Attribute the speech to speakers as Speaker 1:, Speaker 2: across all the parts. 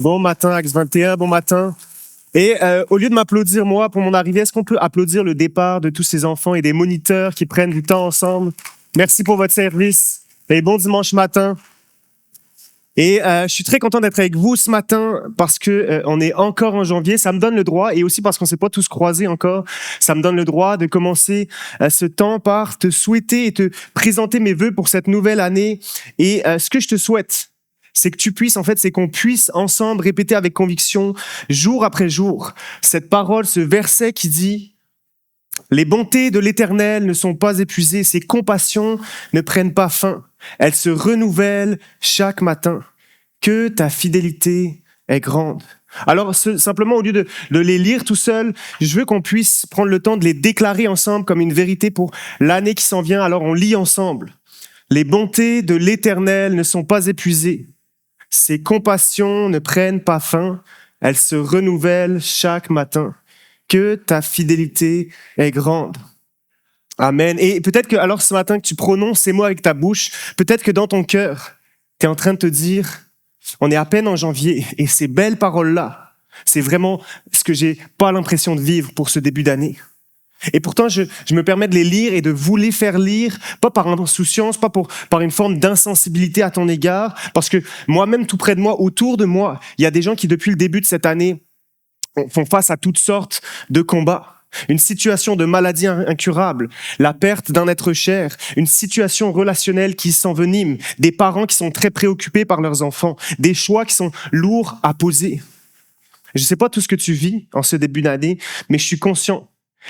Speaker 1: Bon matin, Axe 21, bon matin. Et au lieu de m'applaudir moi pour mon arrivée, est-ce qu'on peut applaudir le départ de tous ces enfants et des moniteurs qui prennent du temps ensemble? Merci pour votre service et bon dimanche matin. Et je suis très content d'être avec vous ce matin parce que on est encore en janvier. Ça me donne le droit, et aussi parce qu'on ne s'est pas tous croisés encore, ça me donne le droit de commencer ce temps par te souhaiter et te présenter mes vœux pour cette nouvelle année. Et ce que je te souhaite, c'est que tu puisses, c'est qu'on puisse ensemble répéter avec conviction, jour après jour, cette parole, ce verset qui dit « Les bontés de l'Éternel ne sont pas épuisées, ses compassions ne prennent pas fin, elles se renouvellent chaque matin. Que ta fidélité est grande. » Alors, simplement, au lieu de les lire tout seul, je veux qu'on puisse prendre le temps de les déclarer ensemble comme une vérité pour l'année qui s'en vient. Alors, on lit ensemble. « Les bontés de l'Éternel ne sont pas épuisées. Ses compassions ne prennent pas fin, elles se renouvellent chaque matin. Que ta fidélité est grande. » Amen. Et peut-être que, alors ce matin, que tu prononces ces mots avec ta bouche, peut-être que dans ton cœur, tu es en train de te dire, on est à peine en janvier, et ces belles paroles-là, c'est vraiment ce que j'ai pas l'impression de vivre pour ce début d'année. Et pourtant, je me permets de les lire et de vous les faire lire, pas par insouciance, pas par une forme d'insensibilité à ton égard, parce que moi-même, tout près de moi, autour de moi, il y a des gens qui, depuis le début de cette année, font face à toutes sortes de combats. Une situation de maladie incurable, la perte d'un être cher, une situation relationnelle qui s'envenime, des parents qui sont très préoccupés par leurs enfants, des choix qui sont lourds à poser. Je ne sais pas tout ce que tu vis en ce début d'année, mais je suis conscient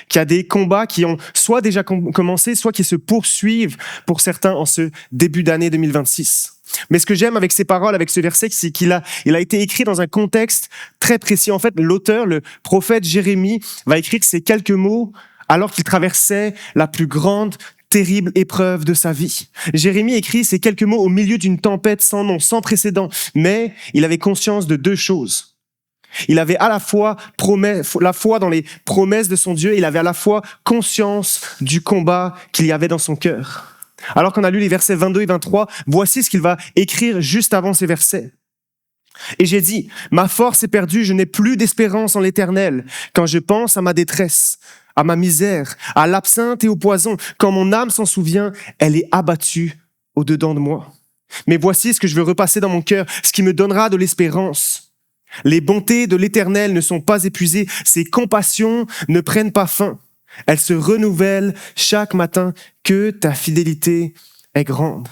Speaker 1: qu'il y a des combats qui ont soit déjà commencé, soit qui se poursuivent pour certains en ce début d'année 2026. Mais ce que j'aime avec ces paroles, avec ce verset, c'est qu'il a été écrit dans un contexte très précis. En fait, l'auteur, le prophète Jérémie, va écrire ces quelques mots alors qu'il traversait la plus grande, terrible épreuve de sa vie. Jérémie écrit ces quelques mots au milieu d'une tempête sans nom, sans précédent, mais il avait conscience de deux choses. Il avait à la fois la foi dans les promesses de son Dieu, il avait à la fois conscience du combat qu'il y avait dans son cœur. Alors qu'on a lu les versets 22 et 23, voici ce qu'il va écrire juste avant ces versets. Et j'ai dit, ma force est perdue, je n'ai plus d'espérance en l'Éternel. Quand je pense à ma détresse, à ma misère, à l'absinthe et au poison, quand mon âme s'en souvient, elle est abattue au-dedans de moi. Mais voici ce que je veux repasser dans mon cœur, ce qui me donnera de l'espérance. Les bontés de l'Éternel ne sont pas épuisées, ses compassions ne prennent pas fin. Elles se renouvellent chaque matin. Que ta fidélité est grande.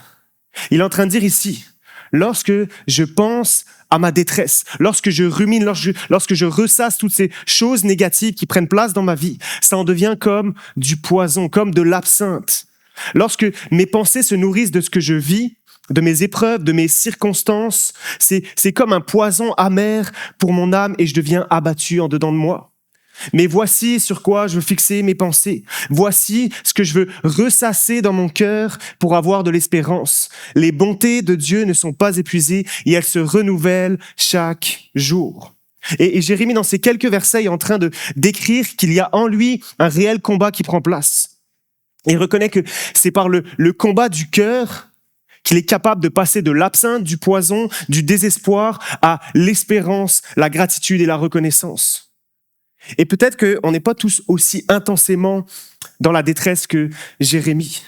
Speaker 1: Il est en train de dire ici, lorsque je pense à ma détresse, lorsque je rumine, lorsque je ressasse toutes ces choses négatives qui prennent place dans ma vie, ça en devient comme du poison, comme de l'absinthe. Lorsque mes pensées se nourrissent de ce que je vis, de mes épreuves, de mes circonstances, c'est comme un poison amer pour mon âme et je deviens abattu en dedans de moi. Mais voici sur quoi je veux fixer mes pensées. Voici ce que je veux ressasser dans mon cœur pour avoir de l'espérance. Les bontés de Dieu ne sont pas épuisées et elles se renouvellent chaque jour. Et Jérémie, dans ces quelques versets, est en train de décrire qu'il y a en lui un réel combat qui prend place. Et il reconnaît que c'est par le combat du cœur qu'il est capable de passer de l'absinthe, du poison, du désespoir à l'espérance, la gratitude et la reconnaissance. Et peut-être qu'on n'est pas tous aussi intensément dans la détresse que Jérémie,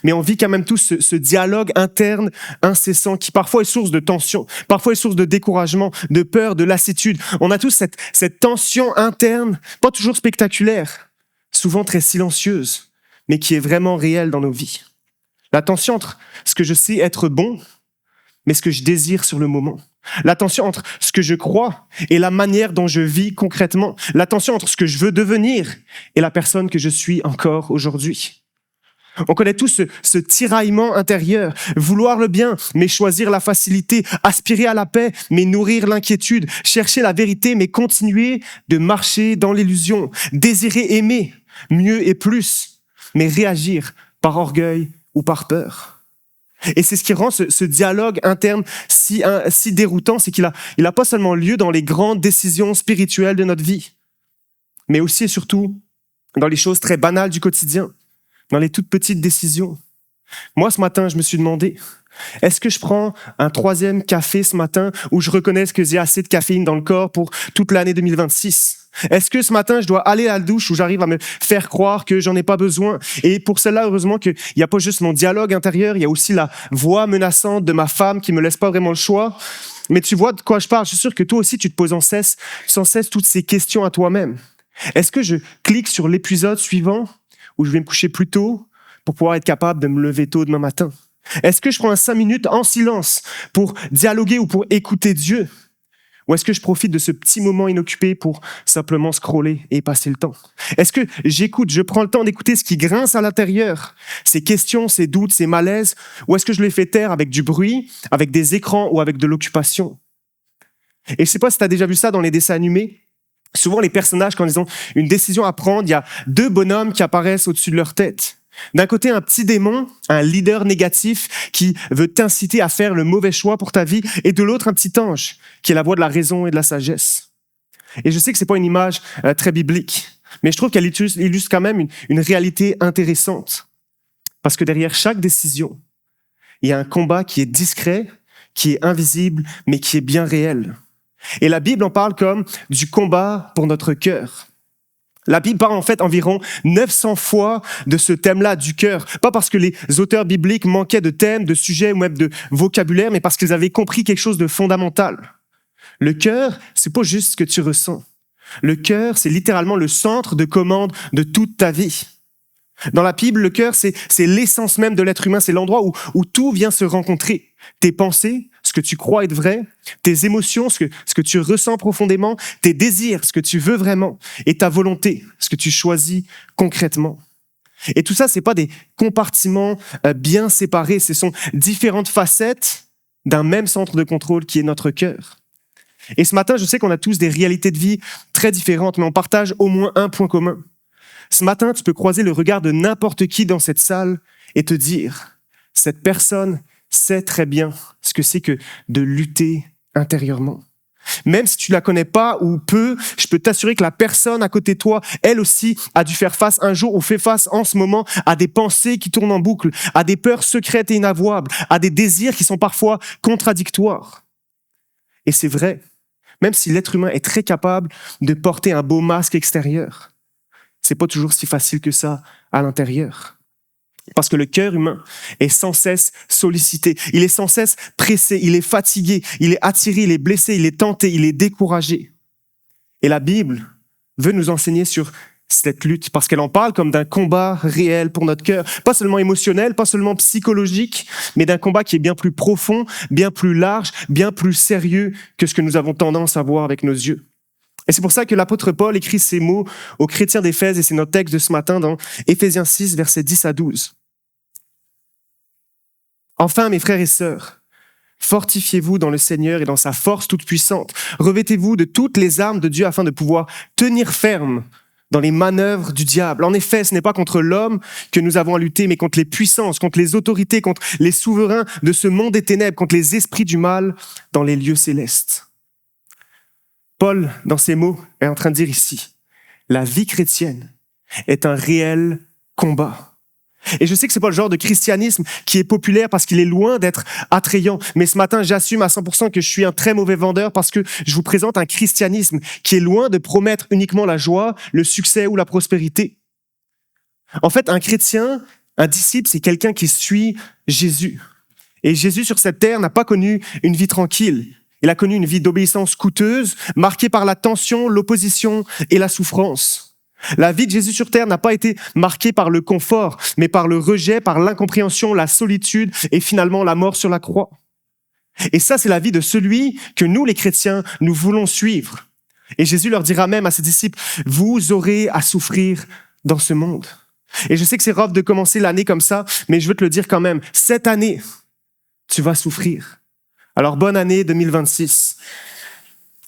Speaker 1: mais on vit quand même tous ce dialogue interne incessant qui parfois est source de tension, parfois est source de découragement, de peur, de lassitude. On a tous cette tension interne, pas toujours spectaculaire, souvent très silencieuse, mais qui est vraiment réelle dans nos vies. La tension entre ce que je sais être bon, mais ce que je désire sur le moment. La tension entre ce que je crois et la manière dont je vis concrètement. La tension entre ce que je veux devenir et la personne que je suis encore aujourd'hui. On connaît tous ce tiraillement intérieur. Vouloir le bien, mais choisir la facilité. Aspirer à la paix, mais nourrir l'inquiétude. Chercher la vérité, mais continuer de marcher dans l'illusion. Désirer aimer, mieux et plus, mais réagir par orgueil ou par peur. Et c'est ce qui rend ce dialogue interne si déroutant, c'est qu'il a pas seulement lieu dans les grandes décisions spirituelles de notre vie, mais aussi et surtout dans les choses très banales du quotidien, dans les toutes petites décisions. Moi, ce matin, je me suis demandé, Est-ce que je prends un 3e café ce matin où je reconnais que j'ai assez de caféine dans le corps pour toute l'année 2026? Est-ce que ce matin, je dois aller à la douche où j'arrive à me faire croire que j'en ai pas besoin? Et pour cela, heureusement qu'il n'y a pas juste mon dialogue intérieur, il y a aussi la voix menaçante de ma femme qui me laisse pas vraiment le choix. Mais tu vois de quoi je parle. Je suis sûr que toi aussi, tu te poses sans cesse toutes ces questions à toi-même. Est-ce que je clique sur l'épisode suivant où je vais me coucher plus tôt pour pouvoir être capable de me lever tôt demain matin? Est-ce que je prends 5 minutes en silence pour dialoguer ou pour écouter Dieu? Ou est-ce que je profite de ce petit moment inoccupé pour simplement scroller et passer le temps? Est-ce que je prends le temps d'écouter ce qui grince à l'intérieur, ces questions, ces doutes, ces malaises? Ou est-ce que je les fais taire avec du bruit, avec des écrans ou avec de l'occupation? Et je sais pas si tu as déjà vu ça dans les dessins animés. Souvent, les personnages, quand ils ont une décision à prendre, il y a 2 bonhommes qui apparaissent au-dessus de leur tête. D'un côté, un petit démon, un leader négatif qui veut t'inciter à faire le mauvais choix pour ta vie, et de l'autre, un petit ange qui est la voix de la raison et de la sagesse. Et je sais que c'est pas une image très biblique, mais je trouve qu'elle illustre quand même une réalité intéressante. Parce que derrière chaque décision, il y a un combat qui est discret, qui est invisible, mais qui est bien réel. Et la Bible en parle comme du combat pour notre cœur. La Bible parle en fait environ 900 fois de ce thème-là du cœur. Pas parce que les auteurs bibliques manquaient de thèmes, de sujets ou même de vocabulaire, mais parce qu'ils avaient compris quelque chose de fondamental. Le cœur, c'est pas juste ce que tu ressens. Le cœur, c'est littéralement le centre de commande de toute ta vie. Dans la Bible, le cœur, c'est l'essence même de l'être humain. C'est l'endroit où tout vient se rencontrer. Tes pensées, ce que tu crois être vrai, tes émotions, ce que tu ressens profondément, tes désirs, ce que tu veux vraiment, et ta volonté, ce que tu choisis concrètement. Et tout ça, c'est pas des compartiments bien séparés. Ce sont différentes facettes d'un même centre de contrôle qui est notre cœur. Et ce matin, je sais qu'on a tous des réalités de vie très différentes, mais on partage au moins un point commun. Ce matin, tu peux croiser le regard de n'importe qui dans cette salle et te dire, cette personne sait très bien ce que c'est que de lutter intérieurement. Même si tu la connais pas ou peu, je peux t'assurer que la personne à côté de toi, elle aussi, a dû faire face un jour ou fait face en ce moment à des pensées qui tournent en boucle, à des peurs secrètes et inavouables, à des désirs qui sont parfois contradictoires. Et c'est vrai, même si l'être humain est très capable de porter un beau masque extérieur, c'est pas toujours si facile que ça à l'intérieur. Parce que le cœur humain est sans cesse sollicité, il est sans cesse pressé, il est fatigué, il est attiré, il est blessé, il est tenté, il est découragé. Et la Bible veut nous enseigner sur cette lutte, parce qu'elle en parle comme d'un combat réel pour notre cœur, pas seulement émotionnel, pas seulement psychologique, mais d'un combat qui est bien plus profond, bien plus large, bien plus sérieux que ce que nous avons tendance à voir avec nos yeux. Et c'est pour ça que l'apôtre Paul écrit ces mots aux chrétiens d'Éphèse, et c'est notre texte de ce matin dans Éphésiens 6, versets 10 à 12. Enfin, mes frères et sœurs, fortifiez-vous dans le Seigneur et dans sa force toute puissante. Revêtez-vous de toutes les armes de Dieu afin de pouvoir tenir ferme dans les manœuvres du diable. En effet, ce n'est pas contre l'homme que nous avons à lutter, mais contre les puissances, contre les autorités, contre les souverains de ce monde des ténèbres, contre les esprits du mal dans les lieux célestes. Paul, dans ces mots, est en train de dire ici, la vie chrétienne est un réel combat. Et je sais que c'est pas le genre de christianisme qui est populaire parce qu'il est loin d'être attrayant. Mais ce matin, j'assume à 100% que je suis un très mauvais vendeur parce que je vous présente un christianisme qui est loin de promettre uniquement la joie, le succès ou la prospérité. En fait, un chrétien, un disciple, c'est quelqu'un qui suit Jésus. Et Jésus sur cette terre n'a pas connu une vie tranquille. Il a connu une vie d'obéissance coûteuse, marquée par la tension, l'opposition et la souffrance. La vie de Jésus sur terre n'a pas été marquée par le confort, mais par le rejet, par l'incompréhension, la solitude et finalement la mort sur la croix. Et ça, c'est la vie de celui que nous, les chrétiens, nous voulons suivre. Et Jésus leur dira même à ses disciples, « Vous aurez à souffrir dans ce monde. » Et je sais que c'est rough de commencer l'année comme ça, mais je veux te le dire quand même, cette année, tu vas souffrir. Alors, bonne année 2026.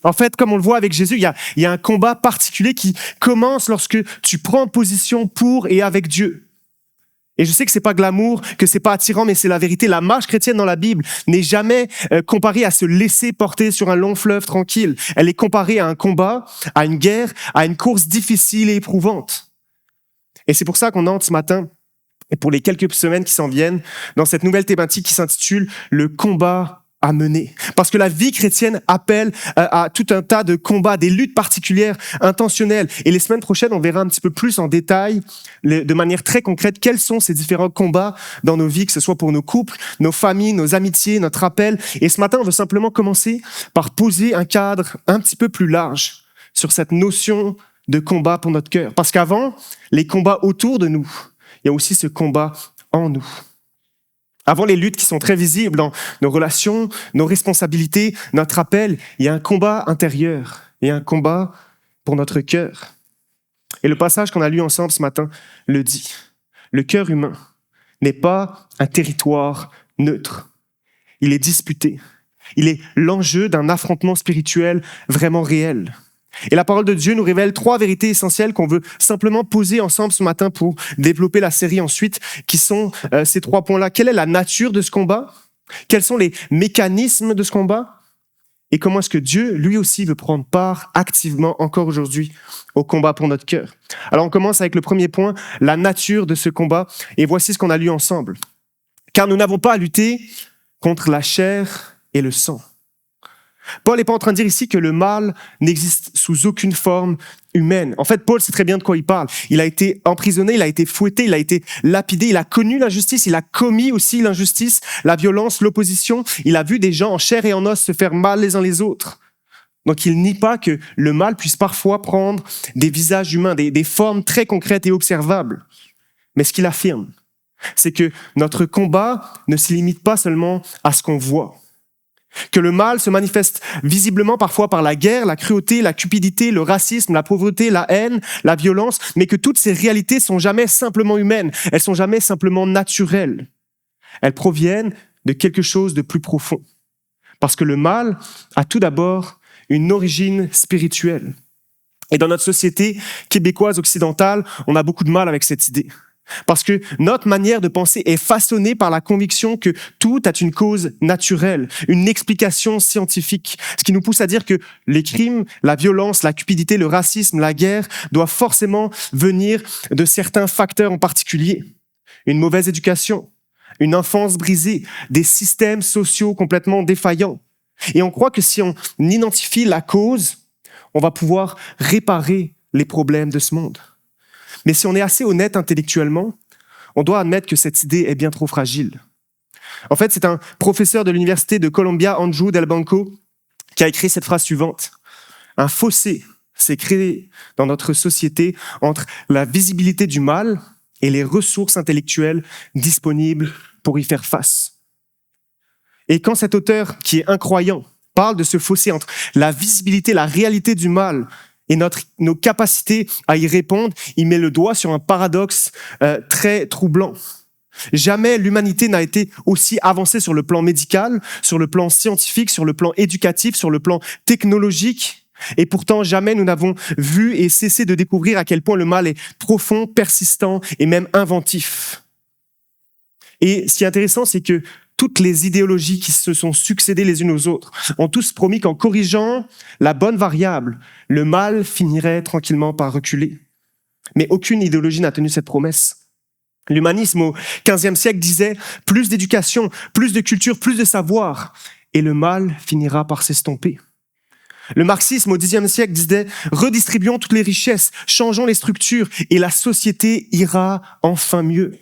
Speaker 1: En fait, comme on le voit avec Jésus, il y a un combat particulier qui commence lorsque tu prends position pour et avec Dieu. Et je sais que c'est pas glamour, que c'est pas attirant, mais c'est la vérité. La marche chrétienne dans la Bible n'est jamais comparée à se laisser porter sur un long fleuve tranquille. Elle est comparée à un combat, à une guerre, à une course difficile et éprouvante. Et c'est pour ça qu'on entre ce matin et pour les quelques semaines qui s'en viennent dans cette nouvelle thématique qui s'intitule « Le combat à mener ». Parce que la vie chrétienne appelle à tout un tas de combats, des luttes particulières, intentionnelles. Et les semaines prochaines, on verra un petit peu plus en détail, de manière très concrète, quels sont ces différents combats dans nos vies, que ce soit pour nos couples, nos familles, nos amitiés, notre appel. Et ce matin, on veut simplement commencer par poser un cadre un petit peu plus large sur cette notion de combat pour notre cœur. Parce qu'avant, les combats autour de nous, il y a aussi ce combat en nous. Avant les luttes qui sont très visibles dans nos relations, nos responsabilités, notre appel, il y a un combat intérieur, il y a un combat pour notre cœur. Et le passage qu'on a lu ensemble ce matin le dit. Le cœur humain n'est pas un territoire neutre. Il est disputé. Il est l'enjeu d'un affrontement spirituel vraiment réel. Et la parole de Dieu nous révèle 3 vérités essentielles qu'on veut simplement poser ensemble ce matin pour développer la série ensuite, qui sont ces 3 points-là. Quelle est la nature de ce combat? Quels sont les mécanismes de ce combat? Et comment est-ce que Dieu, lui aussi, veut prendre part activement, encore aujourd'hui, au combat pour notre cœur? Alors on commence avec le premier point, la nature de ce combat. Et voici ce qu'on a lu ensemble. Car nous n'avons pas à lutter contre la chair et le sang. Paul n'est pas en train de dire ici que le mal n'existe sous aucune forme humaine. En fait, Paul sait très bien de quoi il parle. Il a été emprisonné, il a été fouetté, il a été lapidé, il a connu l'injustice, il a commis aussi l'injustice, la violence, l'opposition. Il a vu des gens en chair et en os se faire mal les uns les autres. Donc il nie pas que le mal puisse parfois prendre des visages humains, des formes très concrètes et observables. Mais ce qu'il affirme, c'est que notre combat ne se limite pas seulement à ce qu'on voit. Que le mal se manifeste visiblement parfois par la guerre, la cruauté, la cupidité, le racisme, la pauvreté, la haine, la violence, mais que toutes ces réalités sont jamais simplement humaines, elles sont jamais simplement naturelles. Elles proviennent de quelque chose de plus profond. Parce que le mal a tout d'abord une origine spirituelle. Et dans notre société québécoise occidentale, on a beaucoup de mal avec cette idée. Parce que notre manière de penser est façonnée par la conviction que tout a une cause naturelle, une explication scientifique. Ce qui nous pousse à dire que les crimes, la violence, la cupidité, le racisme, la guerre doivent forcément venir de certains facteurs en particulier. Une mauvaise éducation, une enfance brisée, des systèmes sociaux complètement défaillants. Et on croit que si on identifie la cause, on va pouvoir réparer les problèmes de ce monde. Mais si on est assez honnête intellectuellement, on doit admettre que cette idée est bien trop fragile. En fait, c'est un professeur de l'université de Columbia, Andrew Del Banco, qui a écrit cette phrase suivante. Un fossé s'est créé dans notre société entre la visibilité du mal et les ressources intellectuelles disponibles pour y faire face. Et quand cet auteur, qui est incroyant, parle de ce fossé entre la visibilité, la réalité du mal et nos capacités à y répondre, il met le doigt sur un paradoxe très troublant. Jamais l'humanité n'a été aussi avancée sur le plan médical, sur le plan scientifique, sur le plan éducatif, sur le plan technologique. Et pourtant, jamais nous n'avons vu et cessé de découvrir à quel point le mal est profond, persistant et même inventif. Et ce qui est intéressant, c'est que toutes les idéologies qui se sont succédées les unes aux autres ont tous promis qu'en corrigeant la bonne variable, le mal finirait tranquillement par reculer. Mais aucune idéologie n'a tenu cette promesse. L'humanisme au XVe siècle disait « plus d'éducation, plus de culture, plus de savoir, et le mal finira par s'estomper ». Le marxisme au Xe siècle disait « redistribuons toutes les richesses, changeons les structures, et la société ira enfin mieux ».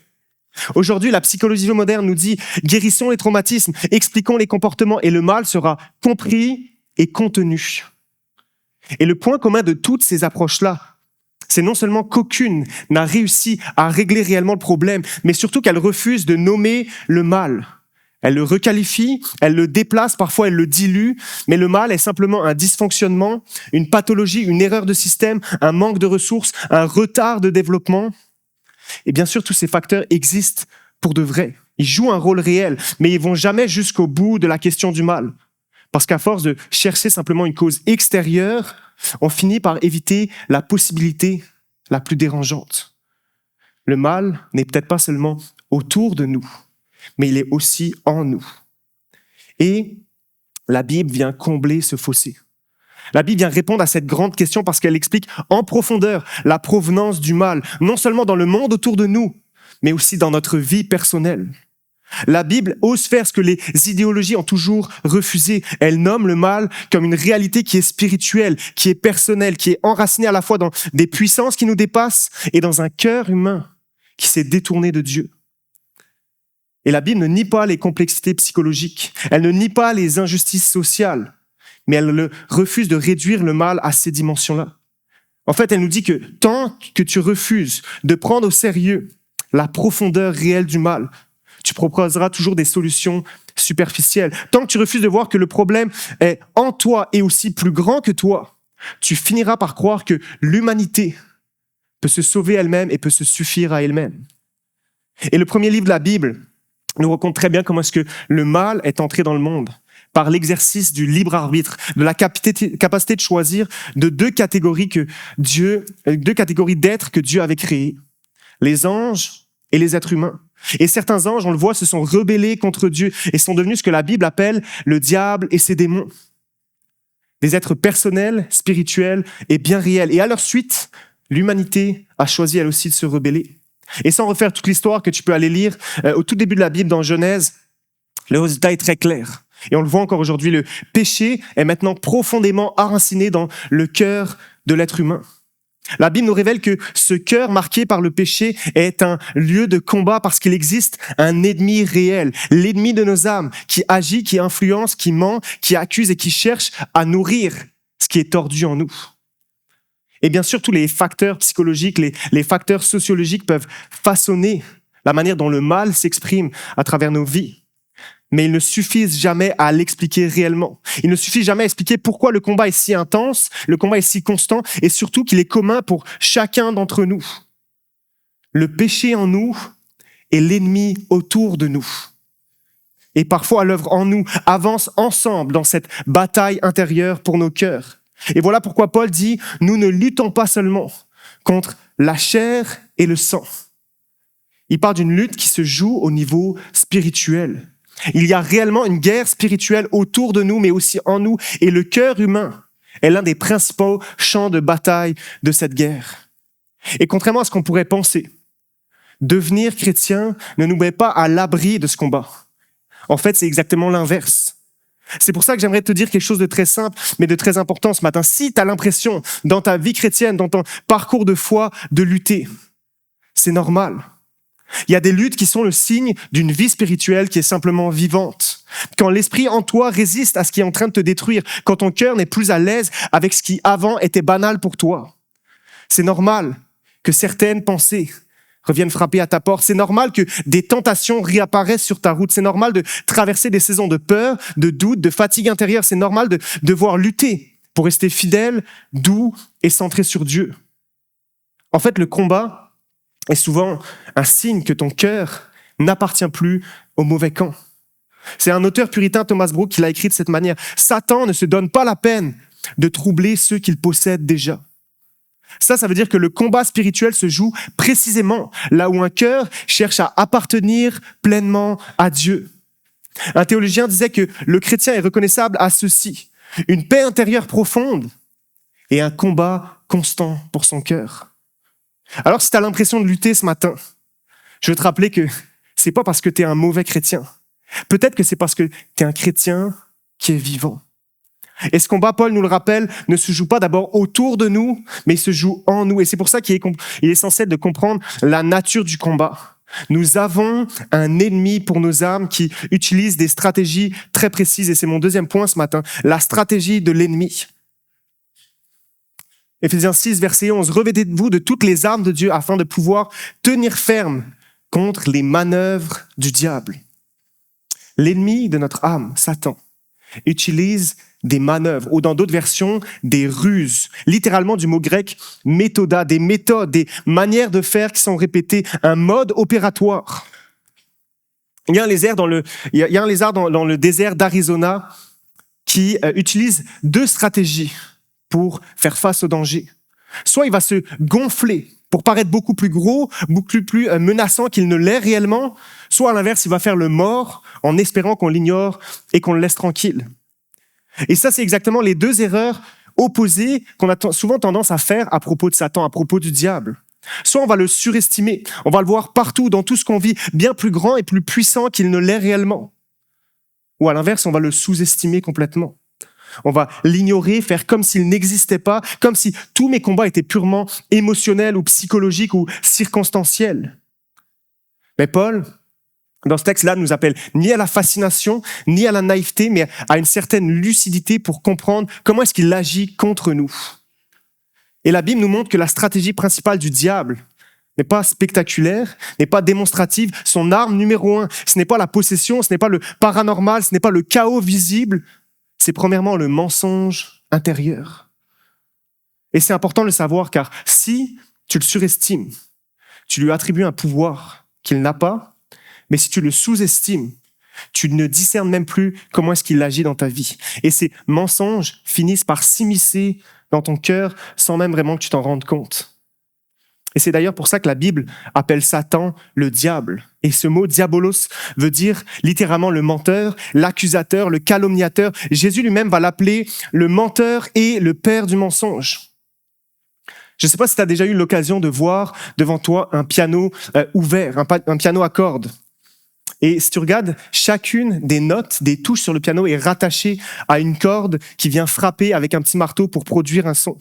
Speaker 1: Aujourd'hui, la psychologie moderne nous dit « guérissons les traumatismes, expliquons les comportements et le mal sera compris et contenu ». Et le point commun de toutes ces approches-là, c'est non seulement qu'aucune n'a réussi à régler réellement le problème, mais surtout qu'elle refuse de nommer le mal. Elle le requalifie, elle le déplace, parfois elle le dilue, mais le mal est simplement un dysfonctionnement, une pathologie, une erreur de système, un manque de ressources, un retard de développement. Et bien sûr, tous ces facteurs existent pour de vrai. Ils jouent un rôle réel, mais ils vont jamais jusqu'au bout de la question du mal. Parce qu'à force de chercher simplement une cause extérieure, on finit par éviter la possibilité la plus dérangeante. Le mal n'est peut-être pas seulement autour de nous, mais il est aussi en nous. Et la Bible vient combler ce fossé. La Bible vient répondre à cette grande question parce qu'elle explique en profondeur la provenance du mal, non seulement dans le monde autour de nous, mais aussi dans notre vie personnelle. La Bible ose faire ce que les idéologies ont toujours refusé. Elle nomme le mal comme une réalité qui est spirituelle, qui est personnelle, qui est enracinée à la fois dans des puissances qui nous dépassent et dans un cœur humain qui s'est détourné de Dieu. Et la Bible ne nie pas les complexités psychologiques, elle ne nie pas les injustices sociales, mais elle refuse de réduire le mal à ces dimensions-là. En fait, elle nous dit que tant que tu refuses de prendre au sérieux la profondeur réelle du mal, tu proposeras toujours des solutions superficielles. Tant que tu refuses de voir que le problème est en toi et aussi plus grand que toi, tu finiras par croire que l'humanité peut se sauver elle-même et peut se suffire à elle-même. Et le premier livre de la Bible nous raconte très bien comment est-ce que le mal est entré dans le monde par l'exercice du libre arbitre, de la capacité de choisir de deux catégories d'êtres que Dieu avait créés, les anges et les êtres humains. Et certains anges, on le voit, se sont rebellés contre Dieu et sont devenus ce que la Bible appelle le diable et ses démons. Des êtres personnels, spirituels et bien réels. Et à leur suite, l'humanité a choisi elle aussi de se rebeller. Et sans refaire toute l'histoire que tu peux aller lire au tout début de la Bible dans Genèse, le résultat est très clair. Et on le voit encore aujourd'hui, le péché est maintenant profondément enraciné dans le cœur de l'être humain. La Bible nous révèle que ce cœur marqué par le péché est un lieu de combat parce qu'il existe un ennemi réel, l'ennemi de nos âmes, qui agit, qui influence, qui ment, qui accuse et qui cherche à nourrir ce qui est tordu en nous. Et bien sûr, tous les facteurs psychologiques, les facteurs sociologiques peuvent façonner la manière dont le mal s'exprime à travers nos vies. Mais ils ne suffisent jamais à l'expliquer réellement. Il ne suffit jamais à expliquer pourquoi le combat est si intense, le combat est si constant, et surtout qu'il est commun pour chacun d'entre nous. Le péché en nous et l'ennemi autour de nous. Et parfois, l'œuvre en nous avance ensemble dans cette bataille intérieure pour nos cœurs. Et voilà pourquoi Paul dit « Nous ne luttons pas seulement contre la chair et le sang. » Il parle d'une lutte qui se joue au niveau spirituel. Il y a réellement une guerre spirituelle autour de nous, mais aussi en nous. Et le cœur humain est l'un des principaux champs de bataille de cette guerre. Et contrairement à ce qu'on pourrait penser, devenir chrétien ne nous met pas à l'abri de ce combat. En fait, c'est exactement l'inverse. C'est pour ça que j'aimerais te dire quelque chose de très simple, mais de très important ce matin. Si tu as l'impression, dans ta vie chrétienne, dans ton parcours de foi, de lutter, c'est normal. Il y a des luttes qui sont le signe d'une vie spirituelle qui est simplement vivante. Quand l'esprit en toi résiste à ce qui est en train de te détruire, quand ton cœur n'est plus à l'aise avec ce qui avant était banal pour toi, c'est normal que certaines pensées reviennent frapper à ta porte. C'est normal que des tentations réapparaissent sur ta route. C'est normal de traverser des saisons de peur, de doute, de fatigue intérieure. C'est normal de devoir lutter pour rester fidèle, doux et centré sur Dieu. En fait, le combat est souvent un signe que ton cœur n'appartient plus au mauvais camp. C'est un auteur puritain, Thomas Brooks, qui l'a écrit de cette manière. « Satan ne se donne pas la peine de troubler ceux qu'il possède déjà. » Ça veut dire que le combat spirituel se joue précisément là où un cœur cherche à appartenir pleinement à Dieu. Un théologien disait que le chrétien est reconnaissable à ceci, une paix intérieure profonde et un combat constant pour son cœur. Alors, si tu as l'impression de lutter ce matin, je veux te rappeler que c'est pas parce que tu es un mauvais chrétien. Peut-être que c'est parce que tu es un chrétien qui est vivant. Et ce combat, Paul nous le rappelle, ne se joue pas d'abord autour de nous, mais il se joue en nous. Et c'est pour ça qu'il est essentiel de comprendre la nature du combat. Nous avons un ennemi pour nos âmes qui utilise des stratégies très précises. Et c'est mon deuxième point ce matin, la stratégie de l'ennemi. Éphésiens 6, verset 11, « Revêtez-vous de toutes les armes de Dieu afin de pouvoir tenir ferme contre les manœuvres du diable. » L'ennemi de notre âme, Satan, utilise des manœuvres, ou dans d'autres versions, des ruses, littéralement du mot grec « méthoda », des méthodes, des manières de faire qui sont répétées, un mode opératoire. Il y a un lézard dans le désert d'Arizona qui utilise deux stratégies pour faire face au danger. Soit il va se gonfler pour paraître beaucoup plus gros, beaucoup plus menaçant qu'il ne l'est réellement, soit à l'inverse, il va faire le mort en espérant qu'on l'ignore et qu'on le laisse tranquille. Et ça, c'est exactement les deux erreurs opposées qu'on a souvent tendance à faire à propos de Satan, à propos du diable. Soit on va le surestimer, on va le voir partout, dans tout ce qu'on vit, bien plus grand et plus puissant qu'il ne l'est réellement. Ou à l'inverse, on va le sous-estimer complètement. On va l'ignorer, faire comme s'il n'existait pas, comme si tous mes combats étaient purement émotionnels ou psychologiques ou circonstanciels. Mais Paul, dans ce texte-là, ne nous appelle ni à la fascination, ni à la naïveté, mais à une certaine lucidité pour comprendre comment est-ce qu'il agit contre nous. Et la Bible nous montre que la stratégie principale du diable n'est pas spectaculaire, n'est pas démonstrative. Son arme numéro 1, ce n'est pas la possession, ce n'est pas le paranormal, ce n'est pas le chaos visible. C'est premièrement le mensonge intérieur. Et c'est important de le savoir, car si tu le surestimes, tu lui attribues un pouvoir qu'il n'a pas, mais si tu le sous-estimes, tu ne discernes même plus comment est-ce qu'il agit dans ta vie. Et ces mensonges finissent par s'immiscer dans ton cœur sans même vraiment que tu t'en rendes compte. Et c'est d'ailleurs pour ça que la Bible appelle Satan le diable. Et ce mot diabolos veut dire littéralement le menteur, l'accusateur, le calomniateur. Jésus lui-même va l'appeler le menteur et le père du mensonge. Je ne sais pas si tu as déjà eu l'occasion de voir devant toi un piano ouvert, un piano à cordes. Et si tu regardes, chacune des notes, des touches sur le piano est rattachée à une corde qui vient frapper avec un petit marteau pour produire un son.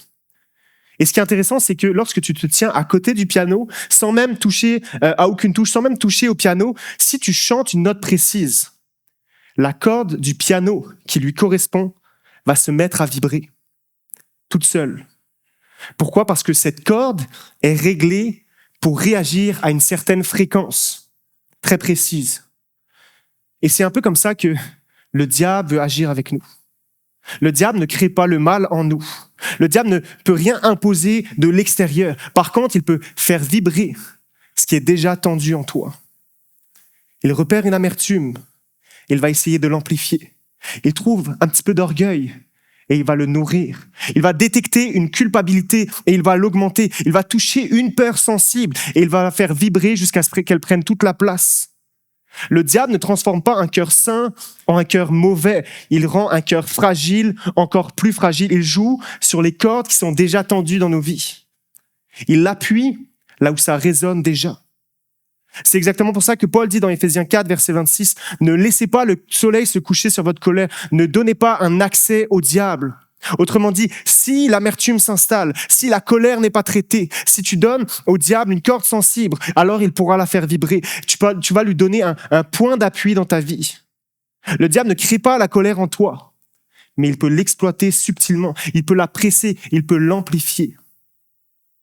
Speaker 1: Et ce qui est intéressant, c'est que lorsque tu te tiens à côté du piano, sans même toucher à aucune touche, sans même toucher au piano, si tu chantes une note précise, la corde du piano qui lui correspond va se mettre à vibrer, toute seule. Pourquoi ? Parce que cette corde est réglée pour réagir à une certaine fréquence très précise. Et c'est un peu comme ça que le diable veut agir avec nous. Le diable ne crée pas le mal en nous. Le diable ne peut rien imposer de l'extérieur. Par contre, il peut faire vibrer ce qui est déjà tendu en toi. Il repère une amertume. Il va essayer de l'amplifier. Il trouve un petit peu d'orgueil et il va le nourrir. Il va détecter une culpabilité et il va l'augmenter. Il va toucher une peur sensible et il va la faire vibrer jusqu'à ce qu'elle prenne toute la place. Le diable ne transforme pas un cœur sain en un cœur mauvais. Il rend un cœur fragile encore plus fragile. Il joue sur les cordes qui sont déjà tendues dans nos vies. Il l'appuie là où ça résonne déjà. C'est exactement pour ça que Paul dit dans Éphésiens 4, verset 26, « Ne laissez pas le soleil se coucher sur votre colère. Ne donnez pas un accès au diable. » Autrement dit, si l'amertume s'installe, si la colère n'est pas traitée, si tu donnes au diable une corde sensible, alors il pourra la faire vibrer. Tu vas lui donner un point d'appui dans ta vie. Le diable ne crée pas la colère en toi, mais il peut l'exploiter subtilement, il peut la presser, il peut l'amplifier.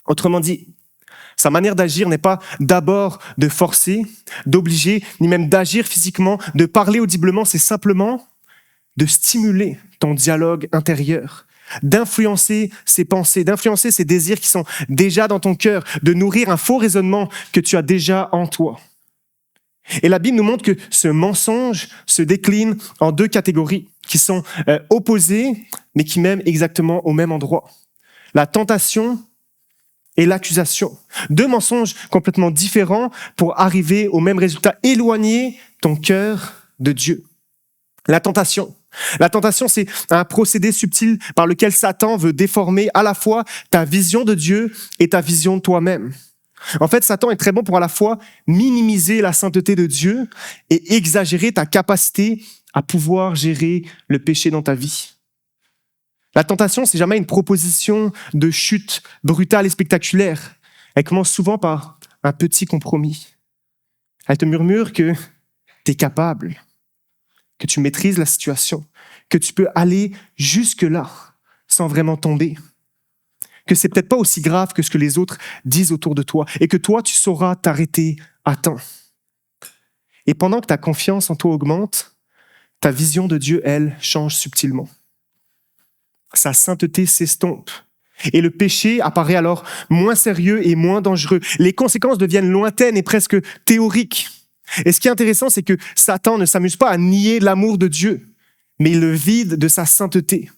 Speaker 1: Autrement dit, sa manière d'agir n'est pas d'abord de forcer, d'obliger, ni même d'agir physiquement, de parler audiblement, c'est simplement de stimuler ton dialogue intérieur, d'influencer ses pensées, d'influencer ses désirs qui sont déjà dans ton cœur, de nourrir un faux raisonnement que tu as déjà en toi. Et la Bible nous montre que ce mensonge se décline en 2 catégories qui sont opposées, mais qui mènent exactement au même endroit. La tentation et l'accusation. 2 mensonges complètement différents pour arriver au même résultat, éloigner ton cœur de Dieu. La tentation, c'est un procédé subtil par lequel Satan veut déformer à la fois ta vision de Dieu et ta vision de toi-même. En fait, Satan est très bon pour à la fois minimiser la sainteté de Dieu et exagérer ta capacité à pouvoir gérer le péché dans ta vie. La tentation, c'est jamais une proposition de chute brutale et spectaculaire. Elle commence souvent par un petit compromis. Elle te murmure que tu es capable, que tu maîtrises la situation, que tu peux aller jusque-là sans vraiment tomber, que c'est peut-être pas aussi grave que ce que les autres disent autour de toi et que toi, tu sauras t'arrêter à temps. Et pendant que ta confiance en toi augmente, ta vision de Dieu, elle, change subtilement. Sa sainteté s'estompe et le péché apparaît alors moins sérieux et moins dangereux. Les conséquences deviennent lointaines et presque théoriques. Et ce qui est intéressant, c'est que Satan ne s'amuse pas à nier l'amour de Dieu, mais il le vide de sa sainteté.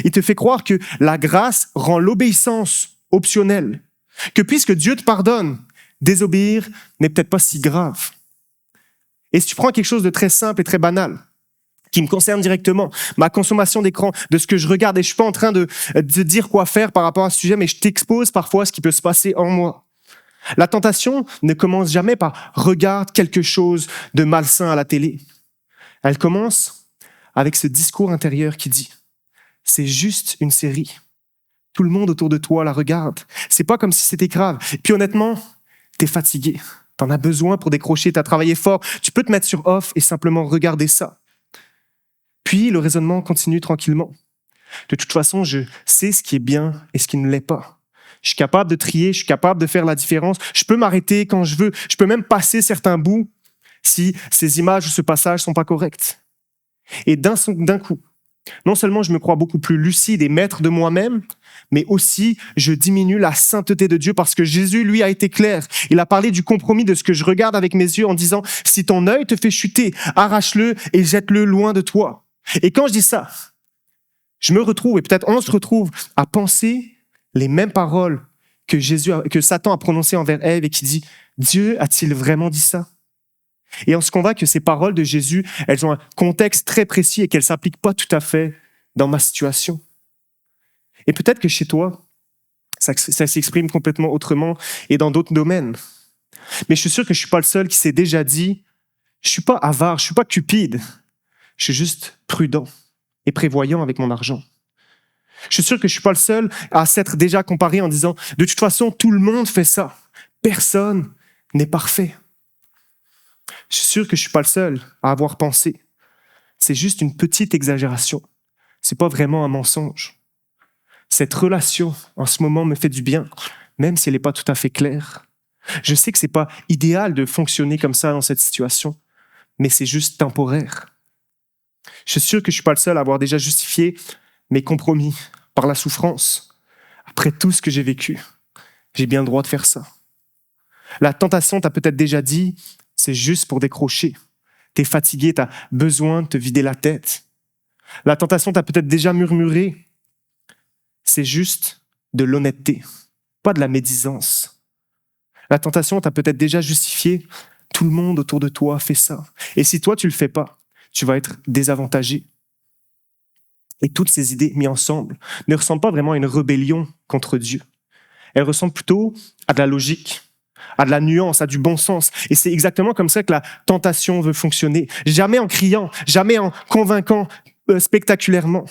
Speaker 1: Il te fait croire que la grâce rend l'obéissance optionnelle, que puisque Dieu te pardonne, désobéir n'est peut-être pas si grave. Et si tu prends quelque chose de très simple et très banal, qui me concerne directement, ma consommation d'écran, de ce que je regarde, et je suis pas en train de dire quoi faire par rapport à ce sujet, mais je t'expose parfois ce qui peut se passer en moi. La tentation ne commence jamais par « regarde quelque chose de malsain à la télé ». Elle commence avec ce discours intérieur qui dit « c'est juste une série ». Tout le monde autour de toi la regarde. C'est pas comme si c'était grave. Puis honnêtement, t'es fatigué. T'en as besoin pour décrocher, t'as travaillé fort. Tu peux te mettre sur off et simplement regarder ça. Puis le raisonnement continue tranquillement. De toute façon, je sais ce qui est bien et ce qui ne l'est pas. Je suis capable de trier, je suis capable de faire la différence. Je peux m'arrêter quand je veux. Je peux même passer certains bouts si ces images ou ce passage sont pas corrects. Et d'un coup, non seulement je me crois beaucoup plus lucide et maître de moi-même, mais aussi je diminue la sainteté de Dieu parce que Jésus, lui, a été clair. Il a parlé du compromis de ce que je regarde avec mes yeux en disant « Si ton œil te fait chuter, arrache-le et jette-le loin de toi. » Et quand je dis ça, je me retrouve, et peut-être on se retrouve, à penser les mêmes paroles que Satan a prononcées envers Ève et qui dit « Dieu a-t-il vraiment dit ça ?» Et on se convainc que ces paroles de Jésus, elles ont un contexte très précis et qu'elles ne s'appliquent pas tout à fait dans ma situation. Et peut-être que chez toi, ça s'exprime complètement autrement et dans d'autres domaines. Mais je suis sûr que je ne suis pas le seul qui s'est déjà dit « Je ne suis pas avare, je ne suis pas cupide, je suis juste prudent et prévoyant avec mon argent. » Je suis sûr que je ne suis pas le seul à s'être déjà comparé en disant « De toute façon, tout le monde fait ça. Personne n'est parfait. » Je suis sûr que je ne suis pas le seul à avoir pensé. C'est juste une petite exagération. Ce n'est pas vraiment un mensonge. Cette relation, en ce moment, me fait du bien, même si elle n'est pas tout à fait claire. Je sais que ce n'est pas idéal de fonctionner comme ça dans cette situation, mais c'est juste temporaire. Je suis sûr que je ne suis pas le seul à avoir déjà justifié mes compromis par la souffrance. Après tout ce que j'ai vécu, j'ai bien le droit de faire ça. La tentation t'a peut-être déjà dit « c'est juste pour décrocher ». T'es fatigué, t'as besoin de te vider la tête. La tentation t'a peut-être déjà murmuré « c'est juste de l'honnêteté, pas de la médisance ». La tentation t'a peut-être déjà justifié « tout le monde autour de toi fait ça ». Et si toi, tu le fais pas, tu vas être désavantagé. Et toutes ces idées mises ensemble ne ressemblent pas vraiment à une rébellion contre Dieu. Elles ressemblent plutôt à de la logique, à de la nuance, à du bon sens. Et c'est exactement comme ça que la tentation veut fonctionner. Jamais en criant, jamais en convainquant spectaculairement,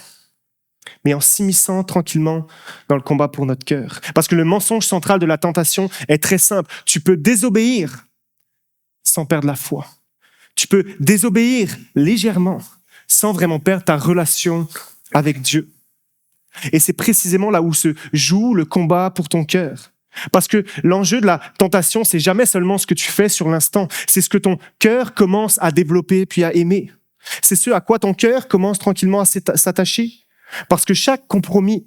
Speaker 1: mais en s'immisçant tranquillement dans le combat pour notre cœur. Parce que le mensonge central de la tentation est très simple. Tu peux désobéir sans perdre la foi. Tu peux désobéir légèrement sans vraiment perdre ta relation avec Dieu. Et c'est précisément là où se joue le combat pour ton cœur. Parce que l'enjeu de la tentation, c'est jamais seulement ce que tu fais sur l'instant, c'est ce que ton cœur commence à développer puis à aimer. C'est ce à quoi ton cœur commence tranquillement à s'attacher. Parce que chaque compromis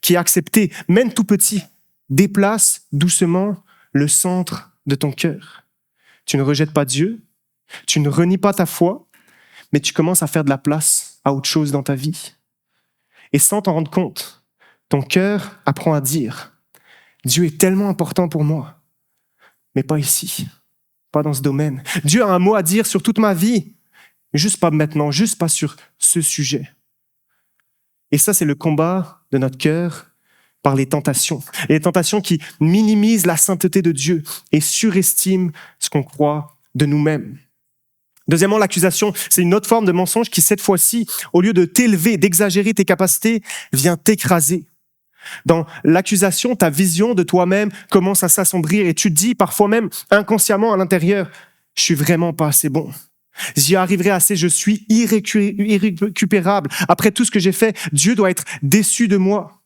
Speaker 1: qui est accepté, même tout petit, déplace doucement le centre de ton cœur. Tu ne rejettes pas Dieu, tu ne renies pas ta foi, mais tu commences à faire de la place à autre chose dans ta vie. Et sans t'en rendre compte, ton cœur apprend à dire « Dieu est tellement important pour moi, mais pas ici, pas dans ce domaine. Dieu a un mot à dire sur toute ma vie, mais juste pas maintenant, juste pas sur ce sujet. » Et ça, c'est le combat de notre cœur par les tentations. Et les tentations qui minimisent la sainteté de Dieu et surestiment ce qu'on croit de nous-mêmes. Deuxièmement, l'accusation, c'est une autre forme de mensonge qui, cette fois-ci, au lieu de t'élever, d'exagérer tes capacités, vient t'écraser. Dans l'accusation, ta vision de toi-même commence à s'assombrir et tu te dis parfois même inconsciemment à l'intérieur « je suis vraiment pas assez bon ». J'y arriverai assez, je suis irrécupérable. Après tout ce que j'ai fait, Dieu doit être déçu de moi.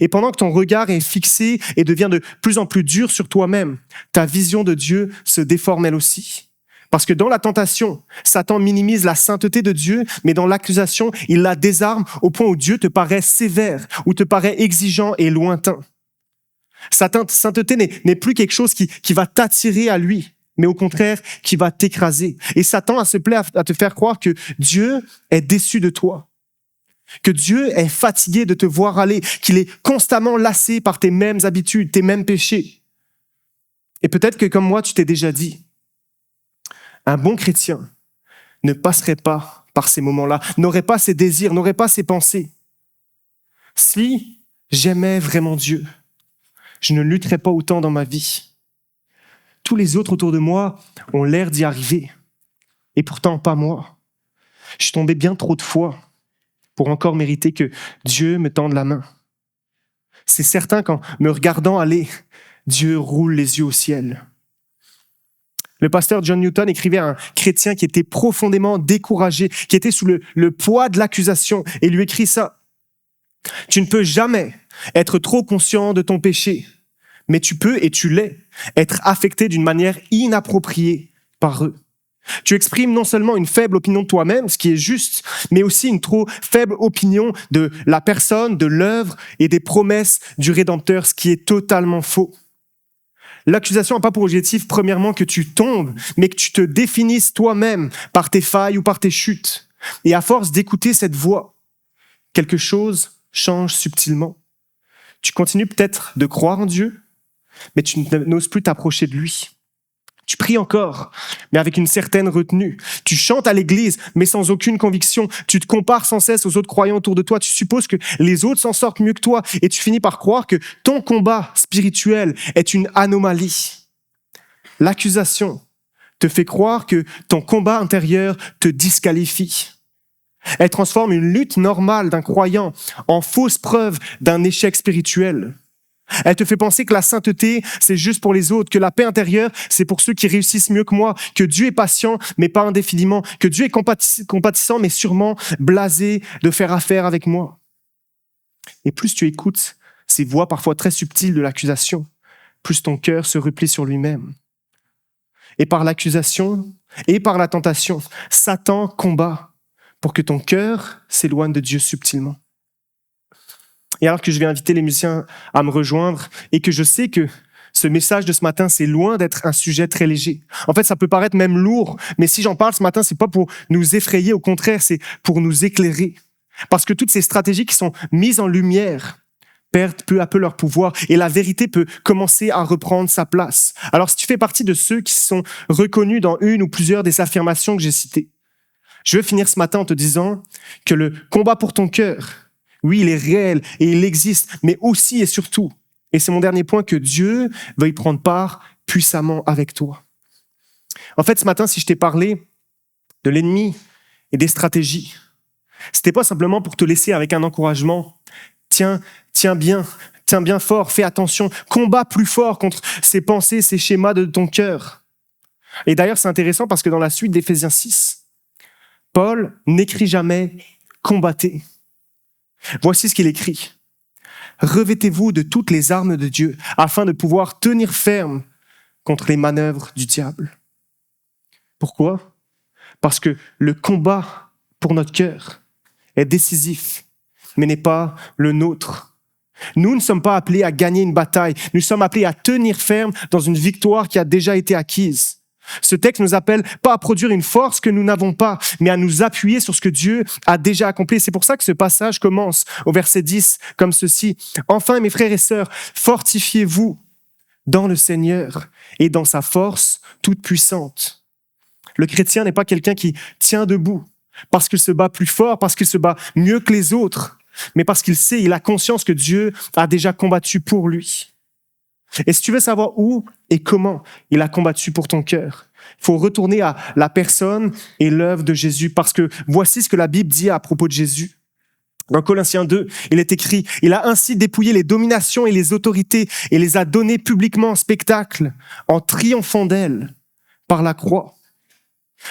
Speaker 1: Et pendant que ton regard est fixé et devient de plus en plus dur sur toi-même, ta vision de Dieu se déforme elle aussi. Parce que dans la tentation, Satan minimise la sainteté de Dieu, mais dans l'accusation, il la désarme au point où Dieu te paraît sévère, ou te paraît exigeant et lointain. Sa sainteté n'est plus quelque chose qui va t'attirer à lui, mais au contraire, qui va t'écraser. Et Satan se plaît à te faire croire que Dieu est déçu de toi, que Dieu est fatigué de te voir aller, qu'il est constamment lassé par tes mêmes habitudes, tes mêmes péchés. Et peut-être que comme moi, tu t'es déjà dit, un bon chrétien ne passerait pas par ces moments-là, n'aurait pas ces désirs, n'aurait pas ces pensées. Si j'aimais vraiment Dieu, je ne lutterais pas autant dans ma vie. Tous les autres autour de moi ont l'air d'y arriver. Et pourtant, pas moi. Je suis tombé bien trop de fois pour encore mériter que Dieu me tende la main. C'est certain qu'en me regardant aller, Dieu roule les yeux au ciel. Le pasteur John Newton écrivait à un chrétien qui était profondément découragé, qui était sous le poids de l'accusation, et lui écrit ça. « Tu ne peux jamais être trop conscient de ton péché, mais tu peux, et tu l'es, être affecté d'une manière inappropriée par eux. Tu exprimes non seulement une faible opinion de toi-même, ce qui est juste, mais aussi une trop faible opinion de la personne, de l'œuvre et des promesses du Rédempteur, ce qui est totalement faux. L'accusation n'a pas pour objectif, premièrement, que tu tombes, mais que tu te définisses toi-même par tes failles ou par tes chutes. Et à force d'écouter cette voix, quelque chose change subtilement. Tu continues peut-être de croire en Dieu, mais tu n'oses plus t'approcher de lui. Tu pries encore, mais avec une certaine retenue. Tu chantes à l'église, mais sans aucune conviction. Tu te compares sans cesse aux autres croyants autour de toi. Tu supposes que les autres s'en sortent mieux que toi et tu finis par croire que ton combat spirituel est une anomalie. L'accusation te fait croire que ton combat intérieur te disqualifie. Elle transforme une lutte normale d'un croyant en fausse preuve d'un échec spirituel. Elle te fait penser que la sainteté, c'est juste pour les autres, que la paix intérieure, c'est pour ceux qui réussissent mieux que moi, que Dieu est patient, mais pas indéfiniment, que Dieu est compatissant, mais sûrement blasé de faire affaire avec moi. Et plus tu écoutes ces voix parfois très subtiles de l'accusation, plus ton cœur se replie sur lui-même. Et par l'accusation et par la tentation, Satan combat pour que ton cœur s'éloigne de Dieu subtilement. Et alors que je vais inviter les musiciens à me rejoindre et que je sais que ce message de ce matin, c'est loin d'être un sujet très léger. En fait, ça peut paraître même lourd, mais si j'en parle ce matin, c'est pas pour nous effrayer, au contraire, c'est pour nous éclairer. Parce que toutes ces stratégies qui sont mises en lumière perdent peu à peu leur pouvoir et la vérité peut commencer à reprendre sa place. Alors, si tu fais partie de ceux qui sont reconnus dans une ou plusieurs des affirmations que j'ai citées, je veux finir ce matin en te disant que le combat pour ton cœur, oui, il est réel et il existe, mais aussi et surtout, et c'est mon dernier point, que Dieu va y prendre part puissamment avec toi. En fait, ce matin, si je t'ai parlé de l'ennemi et des stratégies, c'était pas simplement pour te laisser avec un encouragement. Tiens bien fort, fais attention, combat plus fort contre ces pensées, ces schémas de ton cœur. Et d'ailleurs, c'est intéressant parce que dans la suite d'Éphésiens 6, Paul n'écrit jamais « combattez ». Voici ce qu'il écrit. « Revêtez-vous de toutes les armes de Dieu afin de pouvoir tenir ferme contre les manœuvres du diable. » Pourquoi ? Parce que le combat pour notre cœur est décisif, mais n'est pas le nôtre. Nous ne sommes pas appelés à gagner une bataille, nous sommes appelés à tenir ferme dans une victoire qui a déjà été acquise. Ce texte nous appelle pas à produire une force que nous n'avons pas, mais à nous appuyer sur ce que Dieu a déjà accompli. C'est pour ça que ce passage commence au verset 10 comme ceci. « Enfin, mes frères et sœurs, fortifiez-vous dans le Seigneur et dans sa force toute puissante. » Le chrétien n'est pas quelqu'un qui tient debout parce qu'il se bat plus fort, parce qu'il se bat mieux que les autres, mais parce qu'il sait, il a conscience que Dieu a déjà combattu pour lui. Et si tu veux savoir où et comment il a combattu pour ton cœur, il faut retourner à la personne et l'œuvre de Jésus, parce que voici ce que la Bible dit à propos de Jésus. Dans Colossiens 2, il est écrit « Il a ainsi dépouillé les dominations et les autorités et les a données publiquement en spectacle, en triomphant d'elles par la croix. »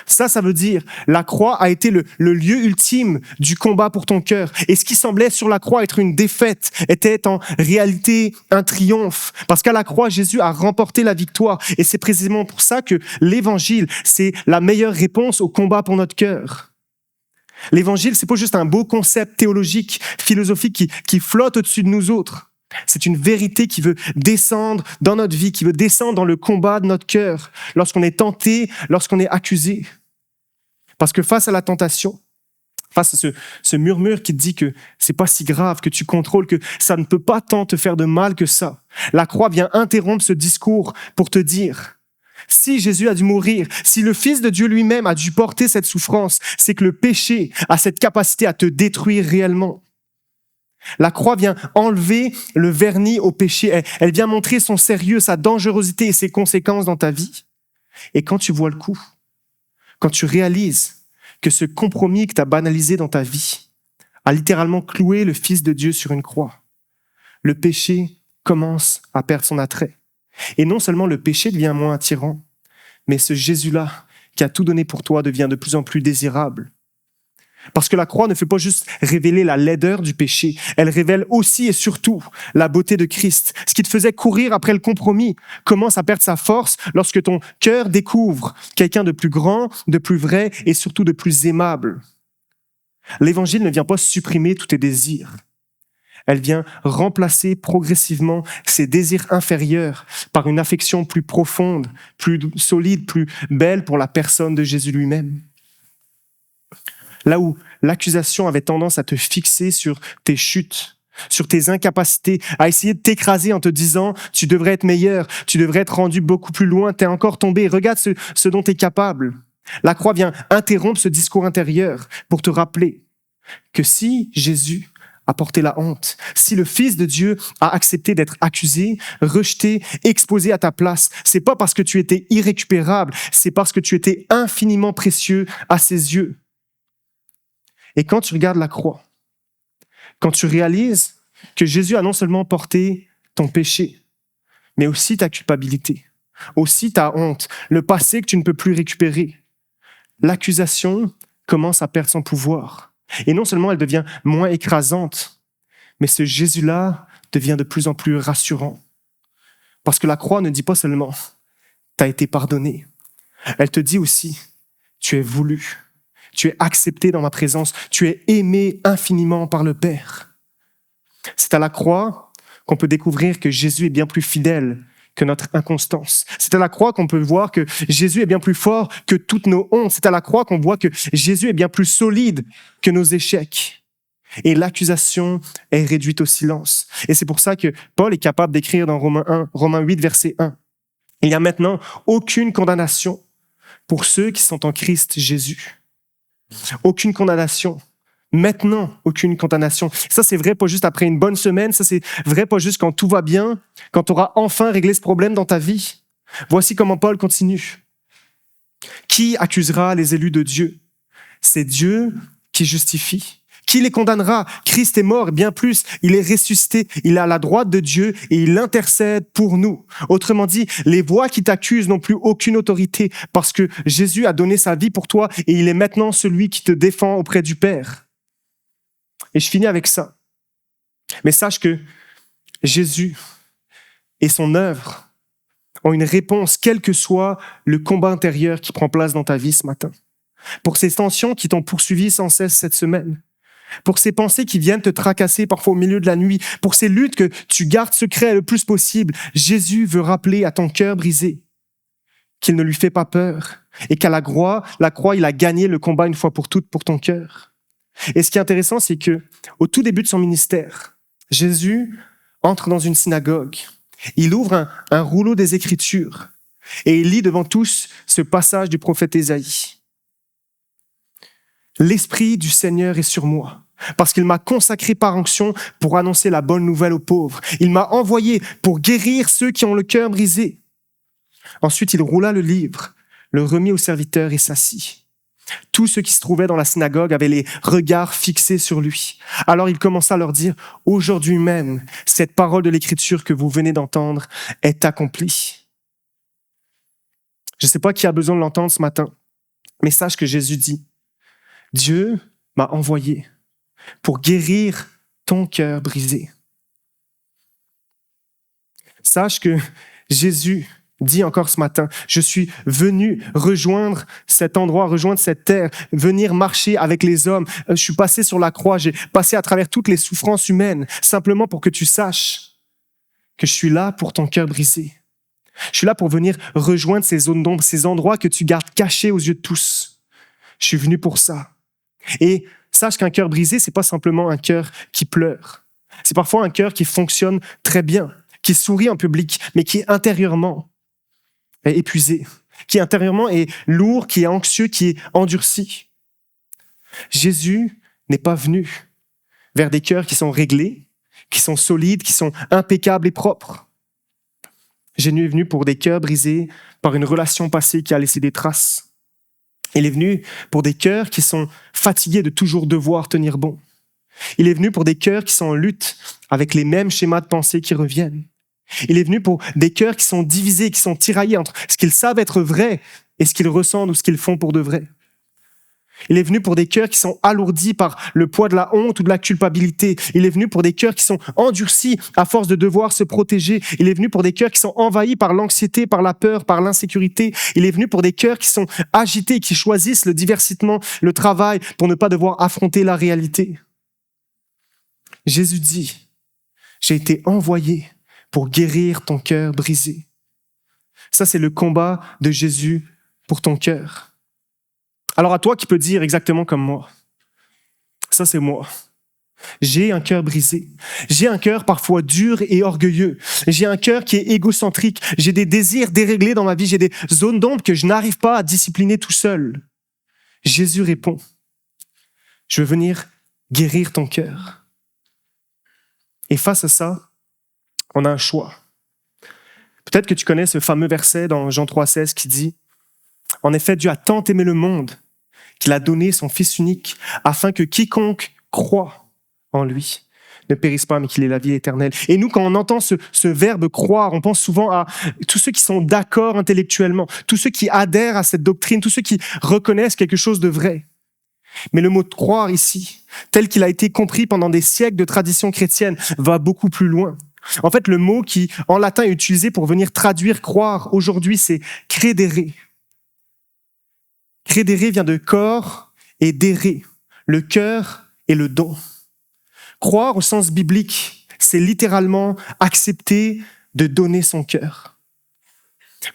Speaker 1: Ça veut dire, la croix a été le lieu ultime du combat pour ton cœur. Et ce qui semblait sur la croix être une défaite était en réalité un triomphe. Parce qu'à la croix, Jésus a remporté la victoire. Et c'est précisément pour ça que l'évangile, c'est la meilleure réponse au combat pour notre cœur. L'évangile, c'est pas juste un beau concept théologique, philosophique qui flotte au-dessus de nous autres. C'est une vérité qui veut descendre dans notre vie, qui veut descendre dans le combat de notre cœur, lorsqu'on est tenté, lorsqu'on est accusé. Parce que face à la tentation, face à ce murmure qui te dit que c'est pas si grave, que tu contrôles, que ça ne peut pas tant te faire de mal que ça, la croix vient interrompre ce discours pour te dire, si Jésus a dû mourir, si le Fils de Dieu lui-même a dû porter cette souffrance, c'est que le péché a cette capacité à te détruire réellement. La croix vient enlever le vernis au péché. Elle vient montrer son sérieux, sa dangerosité et ses conséquences dans ta vie. Et quand tu vois le coup, quand tu réalises que ce compromis que tu as banalisé dans ta vie a littéralement cloué le Fils de Dieu sur une croix, le péché commence à perdre son attrait. Et non seulement le péché devient moins attirant, mais ce Jésus-là qui a tout donné pour toi devient de plus en plus désirable. Parce que la croix ne fait pas juste révéler la laideur du péché, elle révèle aussi et surtout la beauté de Christ. Ce qui te faisait courir après le compromis commence à perdre sa force lorsque ton cœur découvre quelqu'un de plus grand, de plus vrai et surtout de plus aimable. L'évangile ne vient pas supprimer tous tes désirs. Elle vient remplacer progressivement ces désirs inférieurs par une affection plus profonde, plus solide, plus belle pour la personne de Jésus lui-même. Là où l'accusation avait tendance à te fixer sur tes chutes, sur tes incapacités, à essayer de t'écraser en te disant « tu devrais être meilleur, tu devrais être rendu beaucoup plus loin, t'es encore tombé, regarde ce dont t'es capable ». La croix vient interrompre ce discours intérieur pour te rappeler que si Jésus a porté la honte, si le Fils de Dieu a accepté d'être accusé, rejeté, exposé à ta place, c'est pas parce que tu étais irrécupérable, c'est parce que tu étais infiniment précieux à ses yeux. Et quand tu regardes la croix, quand tu réalises que Jésus a non seulement porté ton péché, mais aussi ta culpabilité, aussi ta honte, le passé que tu ne peux plus récupérer, l'accusation commence à perdre son pouvoir. Et non seulement elle devient moins écrasante, mais ce Jésus-là devient de plus en plus rassurant. Parce que la croix ne dit pas seulement « t'as été pardonné », elle te dit aussi « tu es voulu ». Tu es accepté dans ma présence. Tu es aimé infiniment par le Père. C'est à la croix qu'on peut découvrir que Jésus est bien plus fidèle que notre inconstance. C'est à la croix qu'on peut voir que Jésus est bien plus fort que toutes nos hontes. C'est à la croix qu'on voit que Jésus est bien plus solide que nos échecs. Et l'accusation est réduite au silence. Et c'est pour ça que Paul est capable d'écrire dans Romains 8, verset 1. Il n'y a maintenant aucune condamnation pour ceux qui sont en Christ Jésus. Aucune condamnation. Maintenant, aucune condamnation. Ça, c'est vrai pas juste après une bonne semaine, ça, c'est vrai pas juste quand tout va bien, quand tu auras enfin réglé ce problème dans ta vie. Voici comment Paul continue. Qui accusera les élus de Dieu? C'est Dieu qui justifie. Qui les condamnera? Christ est mort, bien plus, il est ressuscité, il est à la droite de Dieu et il intercède pour nous. Autrement dit, les voix qui t'accusent n'ont plus aucune autorité parce que Jésus a donné sa vie pour toi et il est maintenant celui qui te défend auprès du Père. Et je finis avec ça. Mais sache que Jésus et son œuvre ont une réponse, quel que soit le combat intérieur qui prend place dans ta vie ce matin. Pour ces tensions qui t'ont poursuivi sans cesse cette semaine, pour ces pensées qui viennent te tracasser parfois au milieu de la nuit, pour ces luttes que tu gardes secrètes le plus possible, Jésus veut rappeler à ton cœur brisé qu'il ne lui fait pas peur et qu'à la croix, il a gagné le combat une fois pour toutes pour ton cœur. Et ce qui est intéressant, c'est que au tout début de son ministère, Jésus entre dans une synagogue, il ouvre un rouleau des Écritures et il lit devant tous ce passage du prophète Ésaïe. « L'Esprit du Seigneur est sur moi, parce qu'il m'a consacré par onction pour annoncer la bonne nouvelle aux pauvres. Il m'a envoyé pour guérir ceux qui ont le cœur brisé. » Ensuite, il roula le livre, le remit aux serviteurs et s'assit. Tous ceux qui se trouvaient dans la synagogue avaient les regards fixés sur lui. Alors il commença à leur dire, « Aujourd'hui même, cette parole de l'Écriture que vous venez d'entendre est accomplie. » Je ne sais pas qui a besoin de l'entendre ce matin, mais sache que Jésus dit, « Dieu m'a envoyé pour guérir ton cœur brisé. » Sache que Jésus dit encore ce matin, je suis venu rejoindre cet endroit, rejoindre cette terre, venir marcher avec les hommes. Je suis passé sur la croix, j'ai passé à travers toutes les souffrances humaines, simplement pour que tu saches que je suis là pour ton cœur brisé. Je suis là pour venir rejoindre ces zones d'ombre, ces endroits que tu gardes cachés aux yeux de tous. Je suis venu pour ça. Et sache qu'un cœur brisé, c'est pas simplement un cœur qui pleure. C'est parfois un cœur qui fonctionne très bien, qui sourit en public, mais qui intérieurement est épuisé, qui intérieurement est lourd, qui est anxieux, qui est endurci. Jésus n'est pas venu vers des cœurs qui sont réglés, qui sont solides, qui sont impeccables et propres. Jésus est venu pour des cœurs brisés par une relation passée qui a laissé des traces. Il est venu pour des cœurs qui sont fatigués de toujours devoir tenir bon. Il est venu pour des cœurs qui sont en lutte avec les mêmes schémas de pensée qui reviennent. Il est venu pour des cœurs qui sont divisés, qui sont tiraillés entre ce qu'ils savent être vrai et ce qu'ils ressentent ou ce qu'ils font pour de vrai. Il est venu pour des cœurs qui sont alourdis par le poids de la honte ou de la culpabilité. Il est venu pour des cœurs qui sont endurcis à force de devoir se protéger. Il est venu pour des cœurs qui sont envahis par l'anxiété, par la peur, par l'insécurité. Il est venu pour des cœurs qui sont agités, qui choisissent le divertissement, le travail pour ne pas devoir affronter la réalité. Jésus dit, j'ai été envoyé pour guérir ton cœur brisé. Ça, c'est le combat de Jésus pour ton cœur. Alors à toi qui peux dire exactement comme moi, ça c'est moi. J'ai un cœur brisé. J'ai un cœur parfois dur et orgueilleux. J'ai un cœur qui est égocentrique. J'ai des désirs déréglés dans ma vie. J'ai des zones d'ombre que je n'arrive pas à discipliner tout seul. Jésus répond, je veux venir guérir ton cœur. Et face à ça, on a un choix. Peut-être que tu connais ce fameux verset dans Jean 3,16 qui dit « En effet, Dieu a tant aimé le monde qu'il a donné son Fils unique afin que quiconque croit en lui ne périsse pas, mais qu'il ait la vie éternelle. » Et nous, quand on entend ce verbe « croire », on pense souvent à tous ceux qui sont d'accord intellectuellement, tous ceux qui adhèrent à cette doctrine, tous ceux qui reconnaissent quelque chose de vrai. Mais le mot « croire » ici, tel qu'il a été compris pendant des siècles de tradition chrétienne, va beaucoup plus loin. En fait, le mot qui, en latin, est utilisé pour venir traduire « croire » aujourd'hui, c'est « credere ». Credere vient de corps et dere, le cœur et le don. Croire au sens biblique, c'est littéralement accepter de donner son cœur.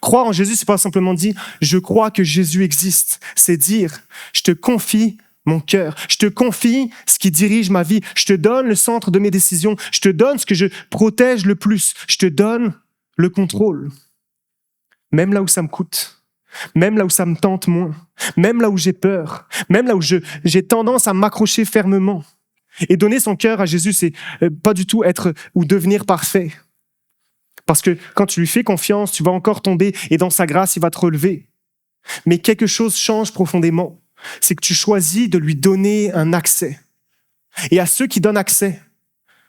Speaker 1: Croire en Jésus, c'est pas simplement dire « je crois que Jésus existe », c'est dire « je te confie mon cœur, je te confie ce qui dirige ma vie, je te donne le centre de mes décisions, je te donne ce que je protège le plus, je te donne le contrôle. » Même là où ça me coûte, même là où ça me tente moins, même là où j'ai peur, même là où j'ai tendance à m'accrocher fermement. Et donner son cœur à Jésus, c'est pas du tout être ou devenir parfait. Parce que quand tu lui fais confiance, tu vas encore tomber et dans sa grâce, il va te relever. Mais quelque chose change profondément. C'est que tu choisis de lui donner un accès. Et à ceux qui donnent accès,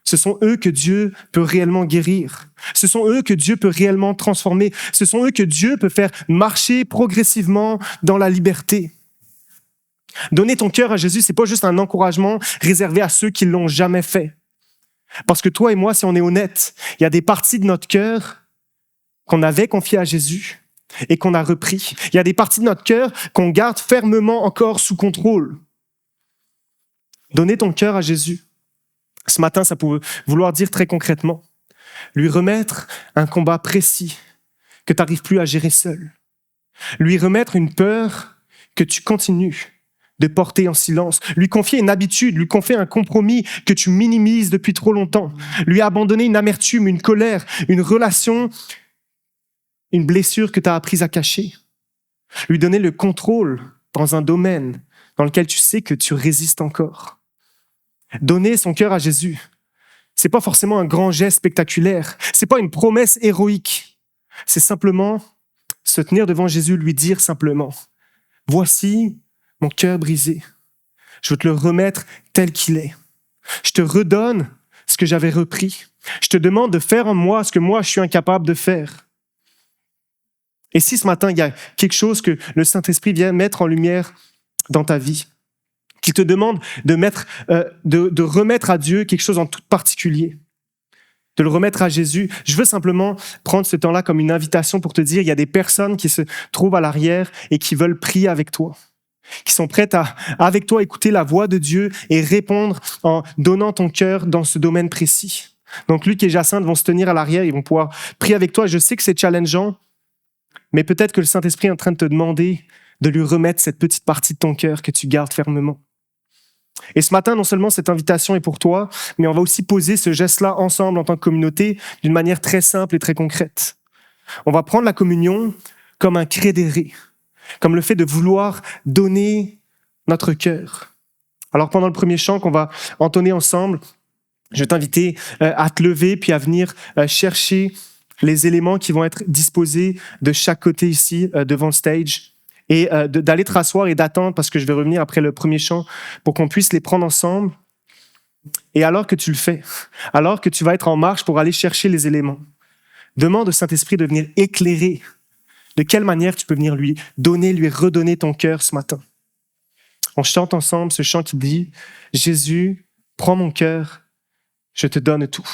Speaker 1: ce sont eux que Dieu peut réellement guérir. Ce sont eux que Dieu peut réellement transformer. Ce sont eux que Dieu peut faire marcher progressivement dans la liberté. Donner ton cœur à Jésus, c'est pas juste un encouragement réservé à ceux qui l'ont jamais fait. Parce que toi et moi, si on est honnête, il y a des parties de notre cœur qu'on avait confiées à Jésus et qu'on a repris. Il y a des parties de notre cœur qu'on garde fermement encore sous contrôle. Donner ton cœur à Jésus. Ce matin, ça peut vouloir dire très concrètement, lui remettre un combat précis que tu n'arrives plus à gérer seul. Lui remettre une peur que tu continues de porter en silence. Lui confier une habitude, lui confier un compromis que tu minimises depuis trop longtemps. Lui abandonner une amertume, une colère, une relation, une blessure que tu as appris à cacher. Lui donner le contrôle dans un domaine dans lequel tu sais que tu résistes encore. Donner son cœur à Jésus, c'est pas forcément un grand geste spectaculaire, c'est pas une promesse héroïque, c'est simplement se tenir devant Jésus, lui dire simplement, voici mon cœur brisé, je veux te le remettre tel qu'il est. Je te redonne ce que j'avais repris. Je te demande de faire en moi ce que moi je suis incapable de faire. Et si ce matin il y a quelque chose que le Saint-Esprit vient mettre en lumière dans ta vie, qui te demande de remettre à Dieu quelque chose en tout particulier, de le remettre à Jésus. Je veux simplement prendre ce temps-là comme une invitation pour te dire, il y a des personnes qui se trouvent à l'arrière et qui veulent prier avec toi, qui sont prêtes à, avec toi, écouter la voix de Dieu et répondre en donnant ton cœur dans ce domaine précis. Donc Luc et Jacinthe vont se tenir à l'arrière, ils vont pouvoir prier avec toi. Je sais que c'est challengeant, mais peut-être que le Saint-Esprit est en train de te demander de lui remettre cette petite partie de ton cœur que tu gardes fermement. Et ce matin, non seulement cette invitation est pour toi, mais on va aussi poser ce geste-là ensemble en tant que communauté d'une manière très simple et très concrète. On va prendre la communion comme un credere, comme le fait de vouloir donner notre cœur. Alors pendant le premier chant qu'on va entonner ensemble, je vais t'inviter à te lever puis à venir chercher les éléments qui vont être disposés de chaque côté ici devant le stage et d'aller te rasseoir et d'attendre parce que je vais revenir après le premier chant pour qu'on puisse les prendre ensemble. Et alors que tu le fais, alors que tu vas être en marche pour aller chercher les éléments, demande au Saint-Esprit de venir éclairer de quelle manière tu peux venir lui donner, lui redonner ton cœur ce matin. On chante ensemble ce chant qui dit « Jésus, prends mon cœur, je te donne tout. »